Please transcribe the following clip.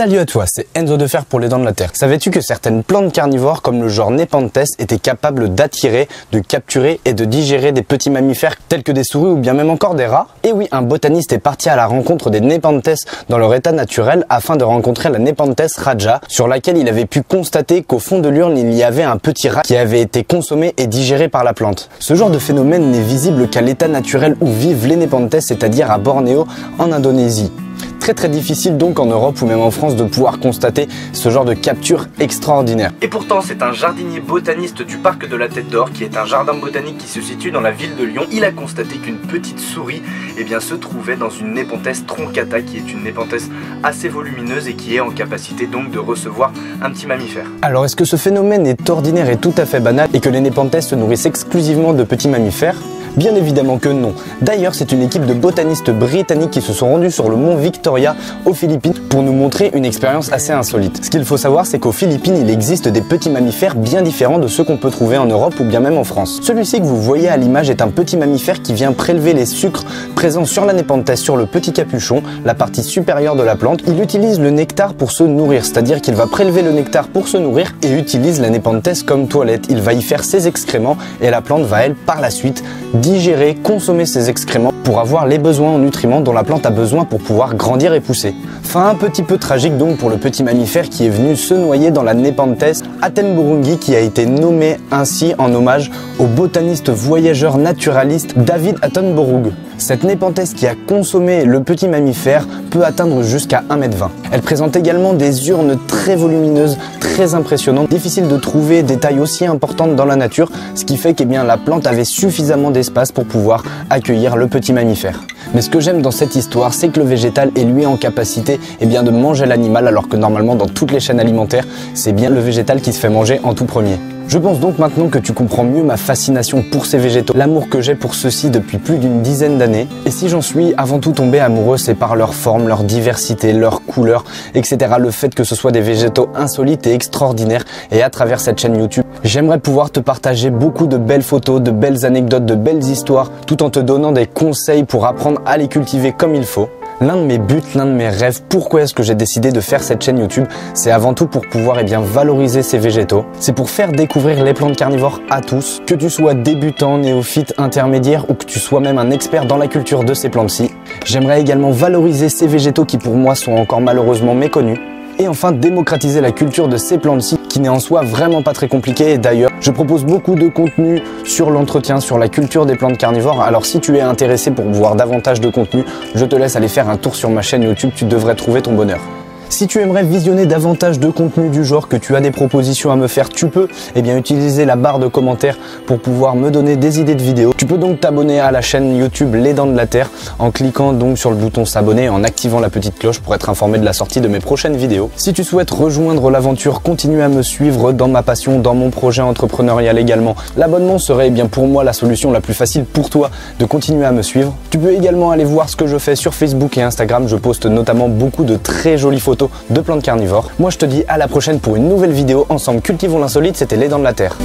Salut à toi, c'est Enzo de Fer pour les Dents de la Terre. Savais-tu que certaines plantes carnivores comme le genre Nepenthes étaient capables d'attirer, de capturer et de digérer des petits mammifères tels que des souris ou bien même encore des rats? Et oui, un botaniste est parti à la rencontre des Nepenthes dans leur état naturel afin de rencontrer la Nepenthes raja, sur laquelle il avait pu constater qu'au fond de l'urne il y avait un petit rat qui avait été consommé et digéré par la plante. Ce genre de phénomène n'est visible qu'à l'état naturel où vivent les Nepenthes, c'est-à-dire à Bornéo en Indonésie. Très difficile donc en Europe ou même en France de pouvoir constater ce genre de capture extraordinaire. Et pourtant c'est un jardinier botaniste du parc de la Tête d'Or, qui est un jardin botanique qui se situe dans la ville de Lyon. Il a constaté qu'une petite souris se trouvait dans une Nepenthes truncata, qui est une Nepenthes assez volumineuse et qui est en capacité donc de recevoir un petit mammifère. Alors est-ce que ce phénomène est ordinaire et tout à fait banal et que les Nepenthes se nourrissent exclusivement de petits mammifères? Bien évidemment que non. D'ailleurs, c'est une équipe de botanistes britanniques qui se sont rendus sur le mont Victoria aux Philippines pour nous montrer une expérience assez insolite. Ce qu'il faut savoir, c'est qu'aux Philippines, il existe des petits mammifères bien différents de ceux qu'on peut trouver en Europe ou bien même en France. Celui-ci que vous voyez à l'image est un petit mammifère qui vient prélever les sucres présents sur la Nepenthes, sur le petit capuchon, la partie supérieure de la plante. Il utilise le nectar pour se nourrir, c'est-à-dire qu'il va prélever le nectar pour se nourrir et utilise la Nepenthes comme toilette. Il va y faire ses excréments et la plante va, elle, par la suite, digérer, consommer ses excréments pour avoir les besoins en nutriments dont la plante a besoin pour pouvoir grandir et pousser. Fin un petit peu tragique donc pour le petit mammifère qui est venu se noyer dans la Nepenthes Attenboroughi, qui a été nommé ainsi en hommage au botaniste voyageur naturaliste David Attenborough. Cette Nepenthes qui a consommé le petit mammifère peut atteindre jusqu'à 1,20 m. Elle présente également des urnes très volumineuses, très impressionnantes. Difficile de trouver des tailles aussi importantes dans la nature, ce qui fait que la plante avait suffisamment d'espace pour pouvoir accueillir le petit mammifère. Mais ce que j'aime dans cette histoire, c'est que le végétal est lui en capacité de manger l'animal, alors que normalement dans toutes les chaînes alimentaires, c'est bien le végétal qui se fait manger en tout premier. Je pense donc maintenant que tu comprends mieux ma fascination pour ces végétaux, l'amour que j'ai pour ceux-ci depuis plus d'une dizaine d'années. Et si j'en suis avant tout tombé amoureux, c'est par leur forme, leur diversité, leur couleur, etc. Le fait que ce soit des végétaux insolites et extraordinaires. Et à travers cette chaîne YouTube, j'aimerais pouvoir te partager beaucoup de belles photos, de belles anecdotes, de belles histoires, tout en te donnant des conseils pour apprendre à les cultiver comme il faut. L'un de mes buts, l'un de mes rêves, pourquoi est-ce que j'ai décidé de faire cette chaîne YouTube? C'est avant tout pour pouvoir valoriser ces végétaux. C'est pour faire découvrir les plantes carnivores à tous, que tu sois débutant, néophyte, intermédiaire ou que tu sois même un expert dans la culture de ces plantes-ci. J'aimerais également valoriser ces végétaux qui pour moi sont encore malheureusement méconnus. Et enfin démocratiser la culture de ces plantes-ci qui n'est en soi vraiment pas très compliqué. Et d'ailleurs, je propose beaucoup de contenu sur l'entretien, sur la culture des plantes carnivores. Alors si tu es intéressé pour voir davantage de contenu, je te laisse aller faire un tour sur ma chaîne YouTube, tu devrais trouver ton bonheur. Si tu aimerais visionner davantage de contenu du genre, que tu as des propositions à me faire, tu peux utiliser la barre de commentaires pour pouvoir me donner des idées de vidéos. Tu peux donc t'abonner à la chaîne YouTube Les Dents de la Terre en cliquant donc sur le bouton s'abonner et en activant la petite cloche pour être informé de la sortie de mes prochaines vidéos. Si tu souhaites rejoindre l'aventure, continue à me suivre dans ma passion, dans mon projet entrepreneurial également. L'abonnement serait pour moi la solution la plus facile pour toi de continuer à me suivre. Tu peux également aller voir ce que je fais sur Facebook et Instagram. Je poste notamment beaucoup de très jolies photos de plantes carnivores. Moi je te dis à la prochaine pour une nouvelle vidéo. Ensemble cultivons l'insolite, c'était Les Dents de la Terre.